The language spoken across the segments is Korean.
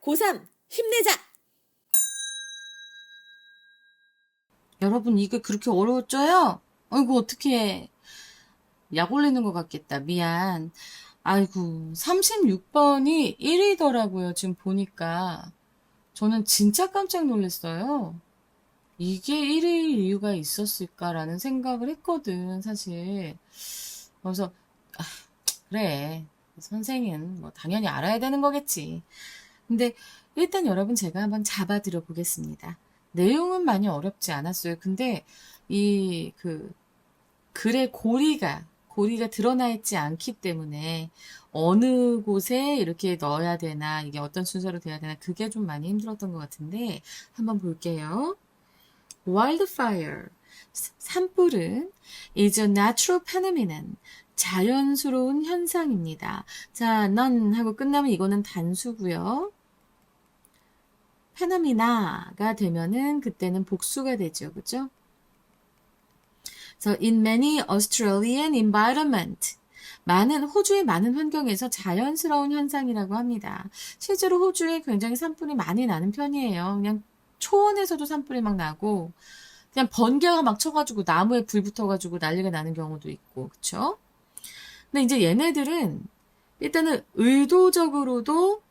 고3 힘내자! 여러분, 이게 그렇게 어려웠죠요? 아이고, 어떡해. 약 올리는 것 같겠다. 미안. 아이고, 36번이 1위더라고요. 지금 보니까. 저는 진짜 깜짝 놀랐어요. 이게 1위일 이유가 있었을까라는 생각을 했거든, 사실. 그래서, 아, 그래. 선생은 뭐 당연히 알아야 되는 거겠지. 근데 일단 여러분 제가 한번 잡아드려 보겠습니다. 내용은 많이 어렵지 않았어요. 근데 이 글의 고리가 드러나 있지 않기 때문에 어느 곳에 이렇게 넣어야 되나, 이게 어떤 순서로 돼야 되나, 그게 좀 많이 힘들었던 것 같은데, 한번 볼게요. Wildfire. 산불은 is a natural phenomenon. 자연스러운 현상입니다. 자, none 하고 끝나면 이거는 단수고요. phenomena가 되면은 그때는 복수가 되죠. 그죠? So, in many Australian environment. 호주의 많은 환경에서 자연스러운 현상이라고 합니다. 실제로 호주에 굉장히 산불이 많이 나는 편이에요. 그냥 초원에서도 산불이 막 나고, 그냥 번개가 막 쳐가지고 나무에 불 붙어가지고 난리가 나는 경우도 있고, 그쵸? 근데 이제 얘네들은 일단은 의도적으로도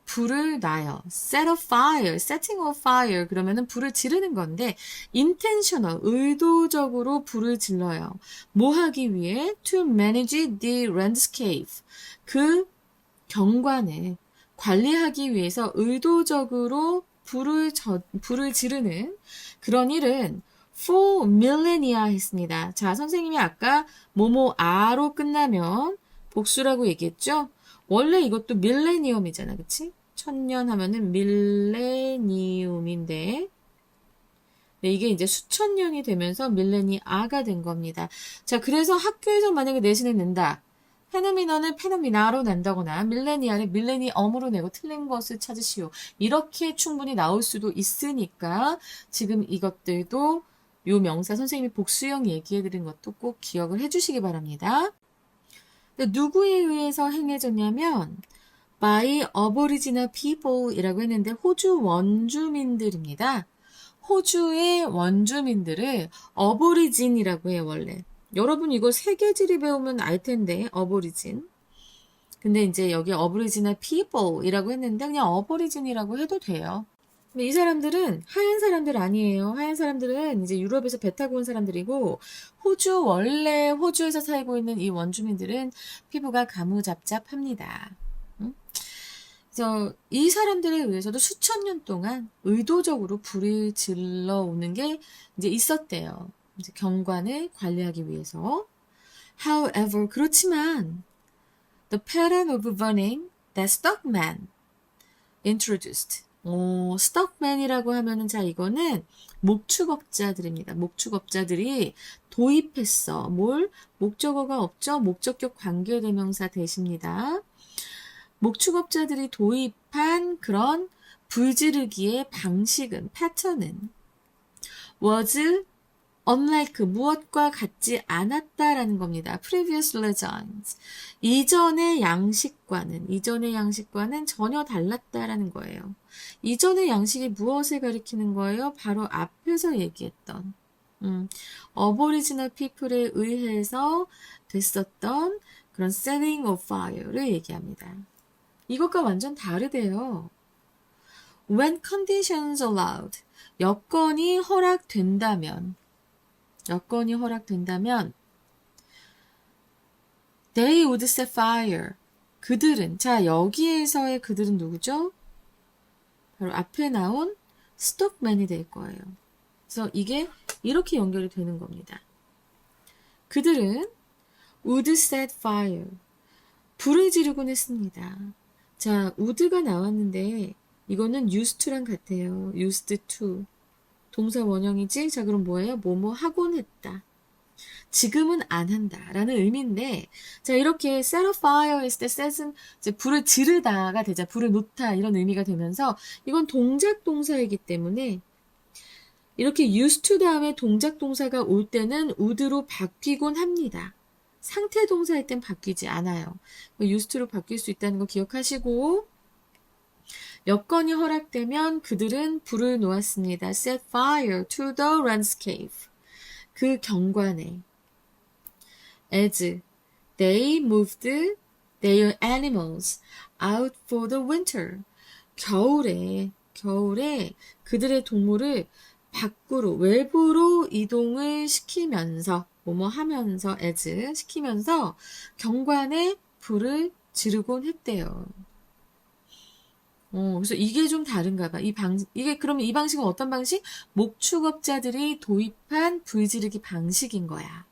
불을 놔요. set a fire, setting a fire 그러면은 불을 지르는 건데 intentional, 의도적으로 불을 질러요. 뭐 하기 위해? to manage the landscape. 그 경관을 관리하기 위해서 의도적으로 불을 지르는 그런 일은 for millennia 했습니다. 자, 선생님이 아까 뭐뭐아로 끝나면 복수라고 얘기했죠? 원래 이것도 밀레니엄이잖아, 그치? 천년 하면은 밀레니움인데, 네, 이게 이제 수천 년이 되면서 밀레니아가 된 겁니다. 자, 그래서 학교에서 만약에 내신을 낸다. 페노미너는 페노미나로 낸다거나 밀레니아를 밀레니엄으로 내고 틀린 것을 찾으시오. 이렇게 충분히 나올 수도 있으니까 지금 이것들도 요 명사 선생님이 복수형 얘기해드린 것도 꼭 기억을 해주시기 바랍니다. 근데 누구에 의해서 행해졌냐면 by Aboriginal people 이라고 했는데 호주 원주민들입니다. 호주의 원주민들을 어보리진이라고 해요, 원래. 여러분 이거 세계지리 배우면 알 텐데, 어보리진. 근데 이제 여기 어보리지널 people이라고 했는데 그냥 어보리진이라고 해도 돼요. 근데 이 사람들은 하얀 사람들 아니에요. 하얀 사람들은 이제 유럽에서 배 타고 온 사람들이고 원래 호주에서 살고 있는 이 원주민들은 피부가 가무잡잡합니다. 그래서 이 사람들에 의해서도 수천 년 동안 의도적으로 불을 질러 오는 게 이제 있었대요. 이제 경관을 관리하기 위해서. However, 그렇지만 the pattern of burning that Stockman introduced. 스톡맨이라고 하면은 자 이거는 목축업자들입니다. 목축업자들이 도입했어. 뭘? 목적어가 없죠? 목적격 관계대명사 대십니다. 목축업자들이 도입한 그런 불지르기의 방식은, 패턴은 was unlike, 무엇과 같지 않았다라는 겁니다. previous legends. 이전의 양식과는 전혀 달랐다라는 거예요. 이전의 양식이 무엇을 가리키는 거예요? 바로 앞에서 얘기했던 어보리지널 피플에 의해서 됐었던 그런 setting of fire를 얘기합니다. 이것과 완전 다르대요. When conditions allowed, 여건이 허락된다면 they would set fire. 그들은, 자 여기에서의 그들은 누구죠? 바로 앞에 나온 스톡맨이 될 거예요. 그래서 이게 이렇게 연결이 되는 겁니다. 그들은 would set fire. 불을 지르곤 했습니다. 자, would가 나왔는데 이거는 used to랑 같아요. used to. 동사 원형이지? 자, 그럼 뭐예요? 뭐뭐 하곤 했다. 지금은 안 한다. 라는 의미인데, 자, 이렇게 set a fire 했을 때 set은 이제 불을 지르다가 되자, 불을 놓다, 이런 의미가 되면서, 이건 동작 동사이기 때문에, 이렇게 used to 다음에 동작 동사가 올 때는 would로 바뀌곤 합니다. 상태 동사일 땐 바뀌지 않아요. used to로 바뀔 수 있다는 거 기억하시고, 여건이 허락되면 그들은 불을 놓았습니다. Set fire to the landscape. 그 경관에. As they moved their animals out for the winter. 겨울에 그들의 동물을 밖으로, 외부로 이동을 시키면서, 뭐뭐 하면서, as, 시키면서 경관에 불을 지르곤 했대요. 그래서 이게 좀 다른가 봐. 그러면 이 방식은 어떤 방식? 목축업자들이 도입한 불 지르기 방식인 거야.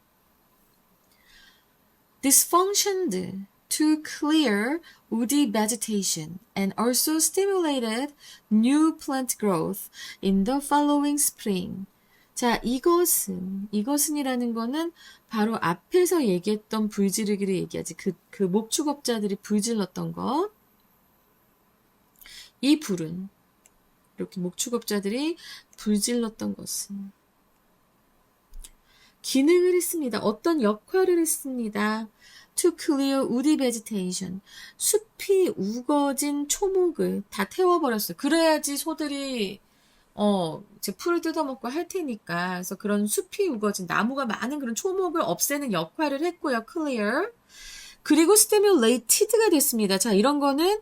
This functioned to clear woody vegetation and also stimulated new plant growth in the following spring. 자, 이것은이라는 거는 바로 앞에서 얘기했던 불지르기를 얘기하지. 그 목축업자들이 불질렀던 것. 이 불은, 이렇게 목축업자들이 불질렀던 것은 기능을 했습니다. 어떤 역할을 했습니다. To clear woody vegetation. 숲이 우거진 초목을 다 태워버렸어요. 그래야지 소들이 이제 풀을 뜯어먹고 할 테니까. 그래서 그런 숲이 우거진 나무가 많은 그런 초목을 없애는 역할을 했고요. clear. 그리고 stimulated가 됐습니다. 자, 이런 거는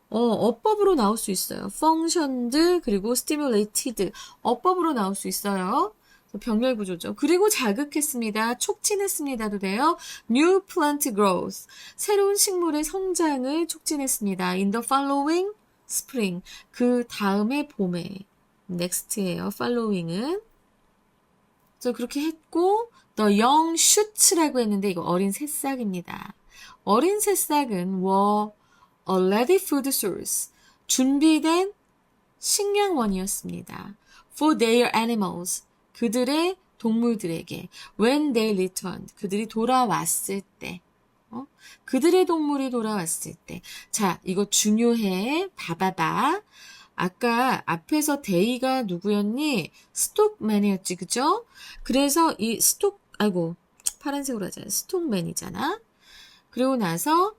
어법으로 나올 수 있어요. functioned 그리고 stimulated 어법으로 나올 수 있어요. 병렬 구조죠. 그리고 자극했습니다. 촉진했습니다도 돼요. New plant growth. 새로운 식물의 성장을 촉진했습니다. In the following spring. 그 다음의 봄에. next예요. following은. 그래서 그렇게 했고 the young shoots라고 했는데 이거 어린 새싹입니다. 어린 새싹은 were a ready food source. 준비된 식량원이었습니다. For their animals. 그들의 동물들에게 when they returned 그들이 돌아왔을 때 그들의 동물이 돌아왔을 때 자 이거 중요해 봐봐봐 아까 앞에서 데이가 누구였니? 스톡맨이었지 그죠? 그래서 이 파란색으로 하잖아 스톡맨이잖아 그리고 나서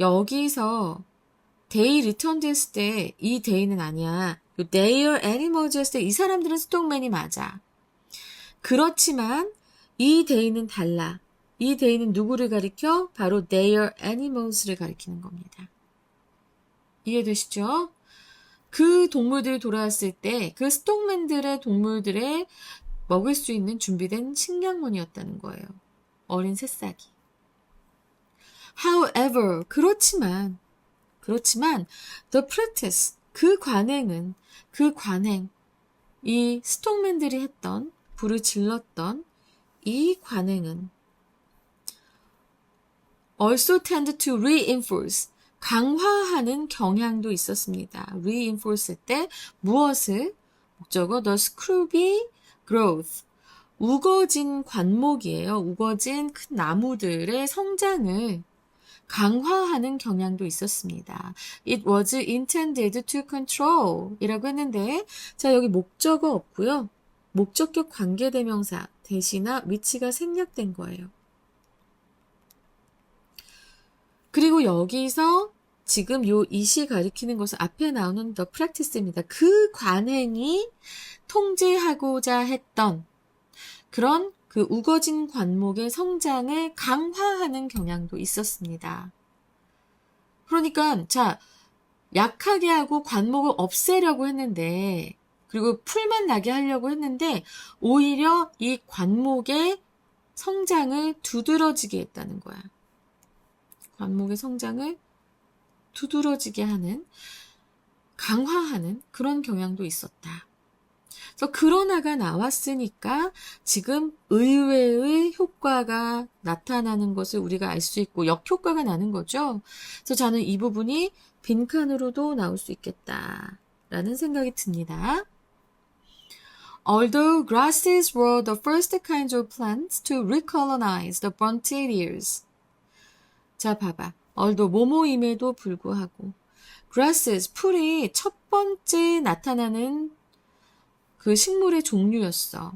여기서 데이 리턴드 했을 때 이 데이는 아니야 their animals 했을 때 이 사람들은 스톡맨이 맞아 그렇지만 이 데이는 달라. 이 데이는 누구를 가리켜? 바로 their animals를 가리키는 겁니다. 이해되시죠? 그 동물들이 돌아왔을 때 그 스톡맨들의 동물들의 먹을 수 있는 준비된 식량원이었다는 거예요. 어린 새싹이. However, 그렇지만 the practice, 그 관행, 이 스톡맨들이 했던 불을 질렀던 이 관행은 also tend to reinforce, 강화하는 경향도 있었습니다. reinforce 때 무엇을? 목적어 the scrubby growth, 우거진 관목이에요. 우거진 큰 나무들의 성장을 강화하는 경향도 있었습니다. It was intended to control 이라고 했는데 자 여기 목적어 없고요. 목적격 관계대명사 대시나 위치가 생략된 거예요. 그리고 여기서 지금 요 이시 가리키는 것은 앞에 나오는 the practice입니다. 그 관행이 통제하고자 했던 그런 그 우거진 관목의 성장을 강화하는 경향도 있었습니다. 그러니까 자 약하게 하고 관목을 없애려고 했는데 그리고 풀만 나게 하려고 했는데 오히려 이 관목의 성장을 두드러지게 했다는 거야. 관목의 성장을 두드러지게 하는, 강화하는 그런 경향도 있었다. 그래서 그러나가 나왔으니까 지금 의외의 효과가 나타나는 것을 우리가 알 수 있고 역효과가 나는 거죠. 그래서 저는 이 부분이 빈칸으로도 나올 수 있겠다라는 생각이 듭니다. Although grasses were the first kinds of plants to recolonize the burnt areas. 자, 봐봐. although 뭐뭐임에도 불구하고 grasses, 풀이 첫 번째 나타나는 그 식물의 종류였어.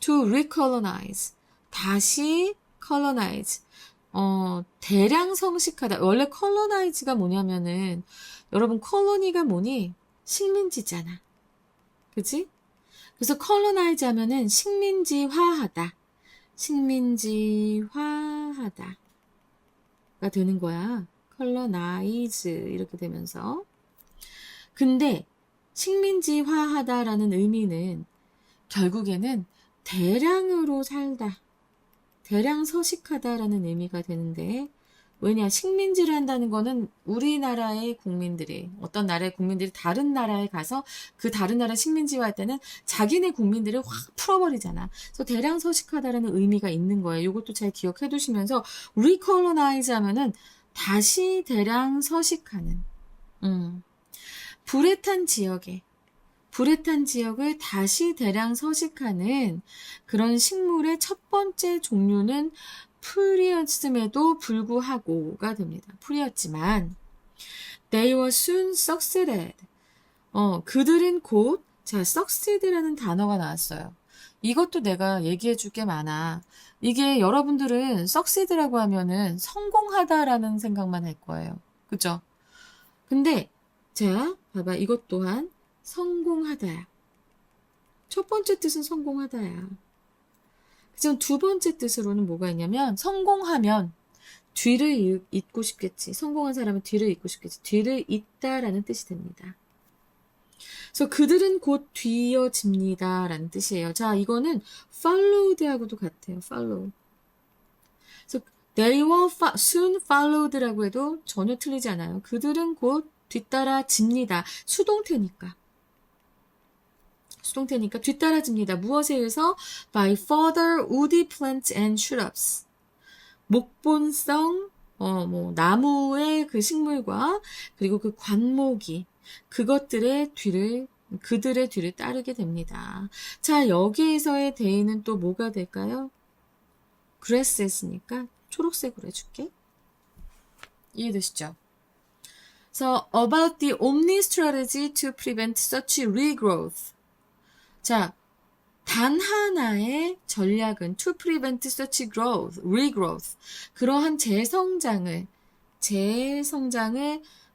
To recolonize, 다시 colonize, 대량 성식하다. 원래 colonize가 뭐냐면은, 여러분, 콜로니가 뭐니? 식민지잖아. 그치? 그래서 colonize 하면은 식민지화하다. 식민지화하다. 가 되는 거야. colonize. 이렇게 되면서. 근데, 식민지화하다라는 의미는 결국에는 대량으로 살다. 대량 서식하다라는 의미가 되는데, 왜냐, 식민지를 한다는 거는 우리나라의 국민들이, 어떤 나라의 국민들이 다른 나라에 가서 그 다른 나라 식민지화 할 때는 자기네 국민들을 확 풀어버리잖아. 그래서 대량 서식하다라는 의미가 있는 거예요. 이것도 잘 기억해 두시면서, recolonize 하면은 다시 대량 서식하는, 불에 탄 지역을 다시 대량 서식하는 그런 식물의 첫 번째 종류는 풀이었음에도 불구하고가 됩니다. 풀이었지만 they were soon succeeded. 그들은 곧 succeed라는 단어가 나왔어요. 이것도 내가 얘기해 줄 게 많아. 이게 여러분들은 succeed라고 하면은 성공하다라는 생각만 할 거예요. 그죠? 근데 자, 봐봐. 이것 또한 성공하다야. 첫 번째 뜻은 성공하다야. 그럼 두 번째 뜻으로는 뭐가 있냐면 성공하면 뒤를 잇고 싶겠지. 성공한 사람은 뒤를 잇고 싶겠지. 뒤를 잇다라는 뜻이 됩니다. 그래서 그들은 곧 뒤어집니다 라는 뜻이에요. 자, 이거는 followed하고도 같아요. follow. 그래서 they were soon followed라고 해도 전혀 틀리지 않아요. 그들은 곧 뒤따라집니다. 수동태니까 뒤따라집니다. 무엇에 의해서? By further woody plants and shrubs. 목본성, 나무의 그 식물과 그리고 그 관목이 그들의 뒤를 따르게 됩니다. 자, 여기에서의 대의는 또 뭐가 될까요? grass 했으니까 초록색으로 해줄게. 이해되시죠? So, about the only strategy to prevent such regrowth. 자, 단 하나의 전략은 to prevent such regrowth. 그러한 재성장을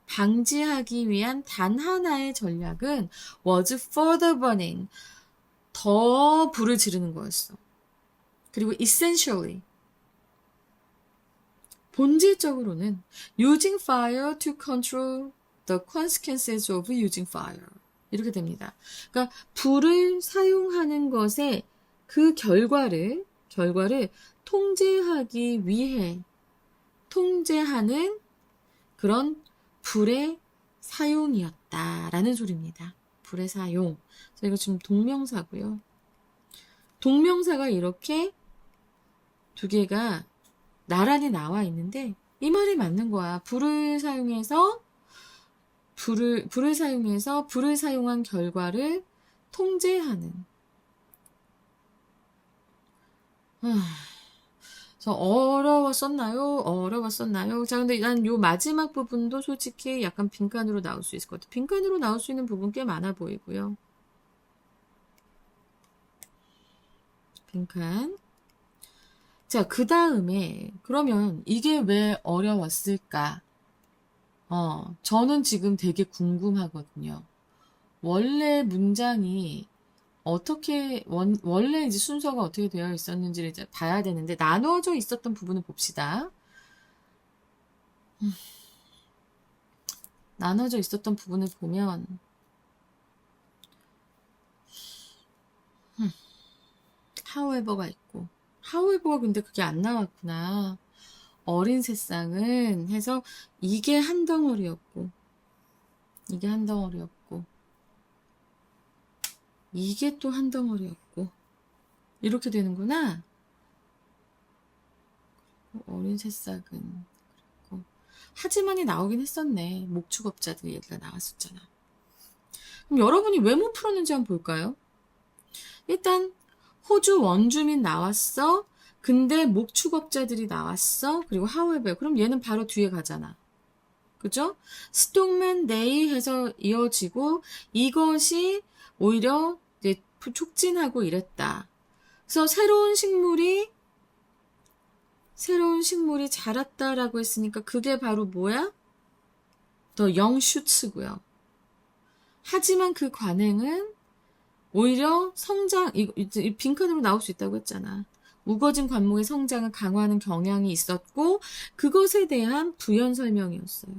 방지하기 위한 단 하나의 전략은 was further burning. 더 불을 지르는 거였어. 그리고 essentially. 본질적으로는 using fire to control the consequences of using fire. 이렇게 됩니다. 그러니까 불을 사용하는 것의 그 결과를 통제하기 위해 통제하는 그런 불의 사용이었다라는 소리입니다. 불의 사용. 그래서 이거 지금 동명사고요. 동명사가 이렇게 두 개가 나란히 나와 있는데 이 말이 맞는 거야. 불을 사용한 결과를 통제하는. 그래서 어려웠었나요? 자, 근데 난 요 마지막 부분도 솔직히 약간 빈칸으로 나올 수 있을 것 같아요. 빈칸으로 나올 수 있는 부분 꽤 많아 보이고요. 빈칸. 자, 그 다음에 그러면 이게 왜 어려웠을까? 저는 지금 되게 궁금하거든요. 원래 문장이 원래 이제 순서가 어떻게 되어 있었는지를 이제 봐야 되는데, 나눠져 있었던 부분을 봅시다. 나눠져 있었던 부분을 보면, however가 있고, however가 근데 그게 안 나왔구나. 어린 새싹은 해서 이게 한 덩어리였고 이게 또 한 덩어리였고 이렇게 되는구나. 어린 새싹은 그렇고 하지만이 나오긴 했었네. 목축업자들 얘기가 나왔었잖아. 그럼 여러분이 왜 못 풀었는지 한번 볼까요? 일단 호주 원주민 나왔어. 근데 목축업자들이 나왔어. 그리고 however. 그럼 얘는 바로 뒤에 가잖아. 그죠? 스톡맨 데이 해서 이어지고 이것이 오히려 이제 촉진하고 이랬다. 그래서 새로운 식물이 새로운 식물이 자랐다라고 했으니까 그게 바로 뭐야? The young shoots고요. 하지만 그 관행은 오히려 성장, 이 빈칸으로 나올 수 있다고 했잖아. 우거진 관목의 성장을 강화하는 경향이 있었고 그것에 대한 부연 설명이었어요.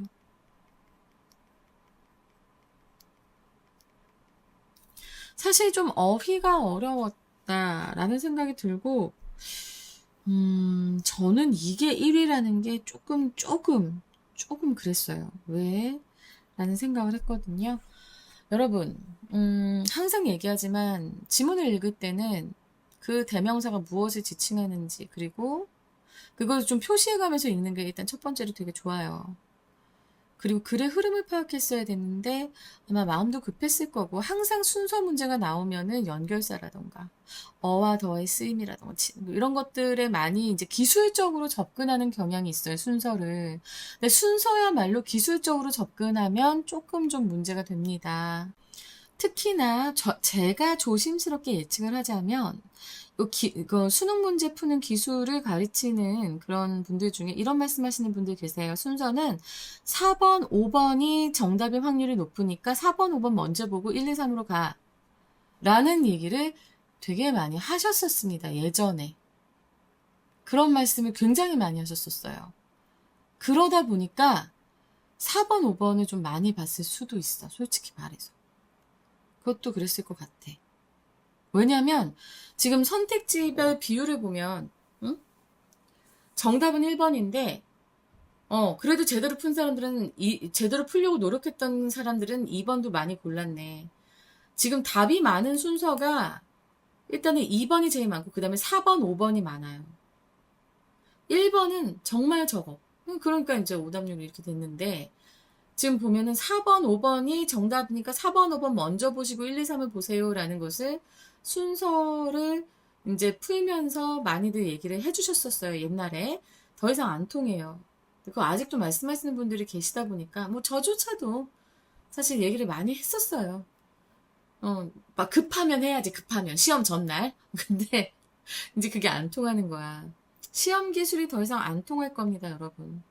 사실 좀 어휘가 어려웠다라는 생각이 들고 저는 이게 1위라는 게 조금 그랬어요. 왜? 라는 생각을 했거든요. 여러분, 항상 얘기하지만 지문을 읽을 때는 그 대명사가 무엇을 지칭하는지, 그리고 그걸 좀 표시해가면서 읽는 게 일단 첫 번째로 되게 좋아요. 그리고 글의 흐름을 파악했어야 됐는데 아마 마음도 급했을 거고 항상 순서 문제가 나오면은 연결사라던가 어와 더의 쓰임이라던가 뭐 이런 것들에 많이 이제 기술적으로 접근하는 경향이 있어요, 순서를. 근데 순서야말로 기술적으로 접근하면 조금 좀 문제가 됩니다. 특히나 제가 조심스럽게 예측을 하자면 이거 수능 문제 푸는 기술을 가르치는 그런 분들 중에 이런 말씀하시는 분들 계세요. 순서는 4번, 5번이 정답일 확률이 높으니까 4번, 5번 먼저 보고 1, 2, 3으로 가. 라는 얘기를 되게 많이 하셨었습니다. 예전에. 그런 말씀을 굉장히 많이 하셨었어요. 그러다 보니까 4번, 5번을 좀 많이 봤을 수도 있어. 솔직히 말해서. 그것도 그랬을 것 같아. 왜냐면 지금 선택지별 비율을 보면 정답은 1번인데 그래도 제대로 푼 사람들은 제대로 풀려고 노력했던 사람들은 2번도 많이 골랐네. 지금 답이 많은 순서가 일단은 2번이 제일 많고 그 다음에 4번, 5번이 많아요. 1번은 정말 적어. 그러니까 이제 오답률이 이렇게 됐는데 지금 보면은 4번, 5번이 정답이니까 4번, 5번 먼저 보시고 1, 2, 3을 보세요 라는 것을 순서를 이제 풀면서 많이들 얘기를 해주셨었어요. 옛날에. 더 이상 안 통해요. 그거 아직도 말씀하시는 분들이 계시다 보니까 뭐 저조차도 사실 얘기를 많이 했었어요. 막 급하면 해야지, 급하면. 시험 전날. 근데 이제 그게 안 통하는 거야. 시험 기술이 더 이상 안 통할 겁니다, 여러분.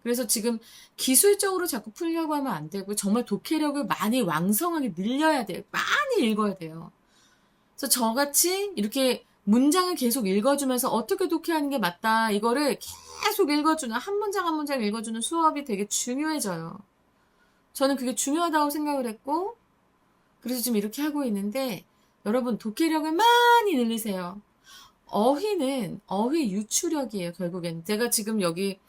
그래서 지금 기술적으로 자꾸 풀려고 하면 안 되고 정말 독해력을 많이 왕성하게 늘려야 돼요. 많이 읽어야 돼요. 그래서 저같이 이렇게 문장을 계속 읽어주면서 어떻게 독해하는 게 맞다. 이거를 계속 읽어주는, 한 문장 한 문장 읽어주는 수업이 되게 중요해져요. 저는 그게 중요하다고 생각을 했고, 그래서 지금 이렇게 하고 있는데, 여러분, 독해력을 많이 늘리세요. 어휘는 어휘 유추력이에요, 결국엔. 제가 지금 여기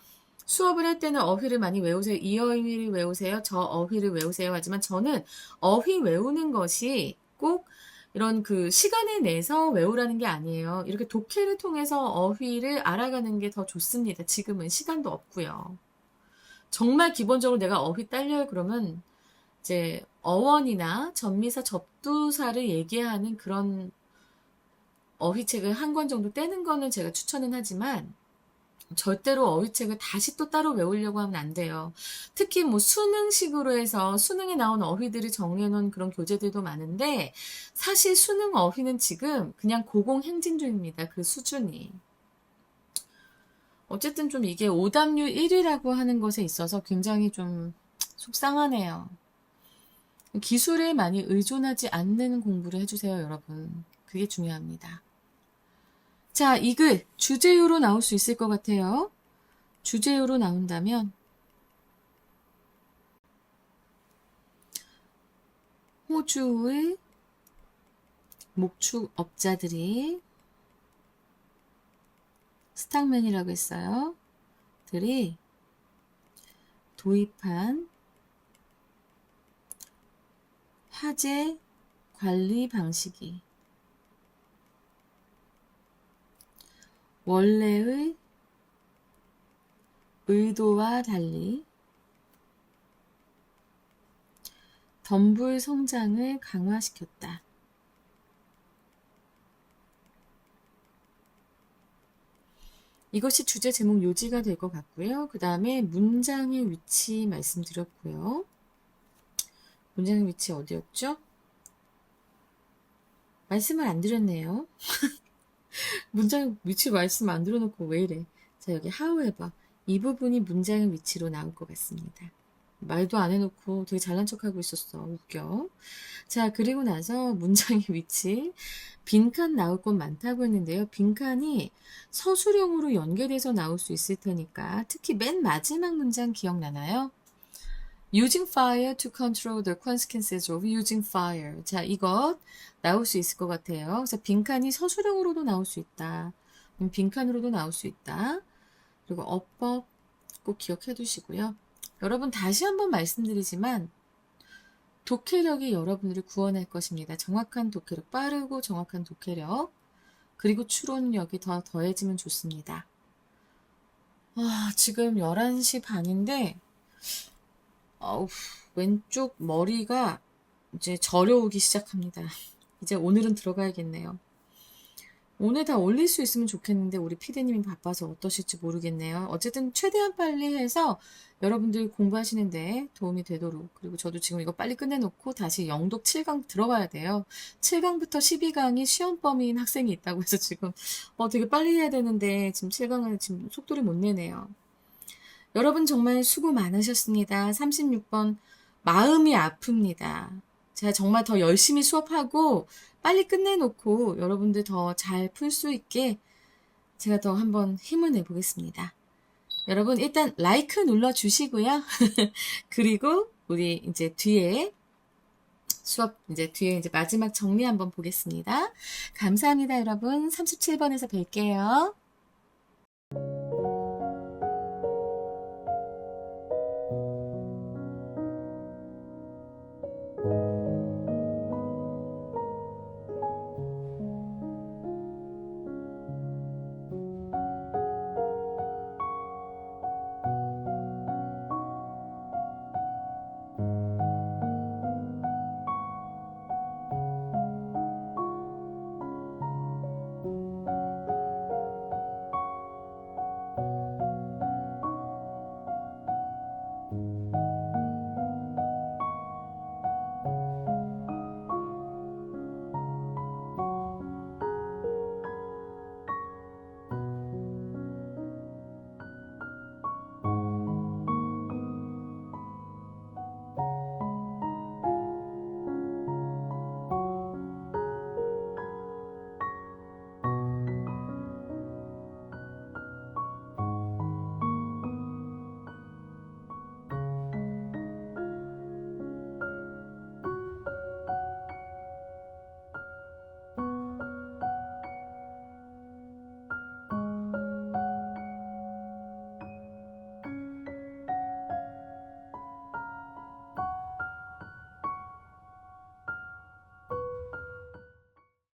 수업을 할 때는 어휘를 많이 외우세요. 이 어휘를 외우세요. 저 어휘를 외우세요. 하지만 저는 어휘 외우는 것이 꼭 이런 그 시간을 내서 외우라는 게 아니에요. 이렇게 독해를 통해서 어휘를 알아가는 게 더 좋습니다. 지금은 시간도 없고요. 정말 기본적으로 내가 어휘 딸려요 그러면 이제 어원이나 전미사 접두사를 얘기하는 그런 어휘책을 한 권 정도 떼는 거는 제가 추천은 하지만 절대로 어휘책을 다시 또 따로 외우려고 하면 안 돼요. 특히 뭐 수능식으로 해서 수능에 나온 어휘들을 정리해 놓은 그런 교재들도 많은데 사실 수능 어휘는 지금 그냥 고공행진 중입니다. 그 수준이. 어쨌든 좀 이게 오답률 1위라고 하는 것에 있어서 굉장히 좀 속상하네요. 기술에 많이 의존하지 않는 공부를 해주세요, 여러분. 그게 중요합니다. 자, 이 글 주제요로 나올 수 있을 것 같아요. 주제요로 나온다면 호주의 목축업자들이 스탁맨이라고 했어요. 들이 도입한 화재 관리 방식이 원래의 의도와 달리 덤불 성장을 강화시켰다. 이것이 주제 제목 요지가 될 것 같고요. 그 다음에 문장의 위치 말씀드렸고요. 문장의 위치 어디였죠? 말씀을 안 드렸네요. 문장 위치 말씀 안 드려놓고 왜 이래. 자, 여기 however. 이 부분이 문장의 위치로 나올 것 같습니다. 말도 안 해놓고 되게 잘난 척하고 있었어. 웃겨. 자, 그리고 나서 문장의 위치. 빈칸 나올 곳 많다고 했는데요. 빈칸이 서술형으로 연결해서 나올 수 있을 테니까 특히 맨 마지막 문장 기억나나요? Using fire to control the consequences of using fire. 자, 이것 나올 수 있을 것 같아요. 그래서 빈칸이 서술형으로도 나올 수 있다. 빈칸으로도 나올 수 있다. 그리고 어법 꼭 기억해 두시고요. 여러분 다시 한번 말씀드리지만 독해력이 여러분들을 구원할 것입니다. 정확한 독해력, 빠르고 정확한 독해력, 그리고 추론력이 더 더해지면 좋습니다. 지금 11시 반인데 왼쪽 머리가 이제 저려오기 시작합니다. 이제 오늘은 들어가야겠네요. 오늘 다 올릴 수 있으면 좋겠는데 우리 피디님이 바빠서 어떠실지 모르겠네요. 어쨌든 최대한 빨리 해서 여러분들 공부하시는데 도움이 되도록, 그리고 저도 지금 이거 빨리 끝내놓고 다시 영독 7강 들어가야 돼요. 7강부터 12강이 시험 범위인 학생이 있다고 해서 지금 되게 빨리 해야 되는데 지금 7강을 지금 속도를 못 내네요. 여러분 정말 수고 많으셨습니다. 36번 마음이 아픕니다. 제가 정말 더 열심히 수업하고 빨리 끝내놓고 여러분들 더 잘 풀 수 있게 제가 더 한번 힘을 내보겠습니다. 여러분 일단 라이크 눌러주시고요. 그리고 우리 이제 뒤에 수업 뒤에 마지막 정리 한번 보겠습니다. 감사합니다, 여러분. 37번에서 뵐게요.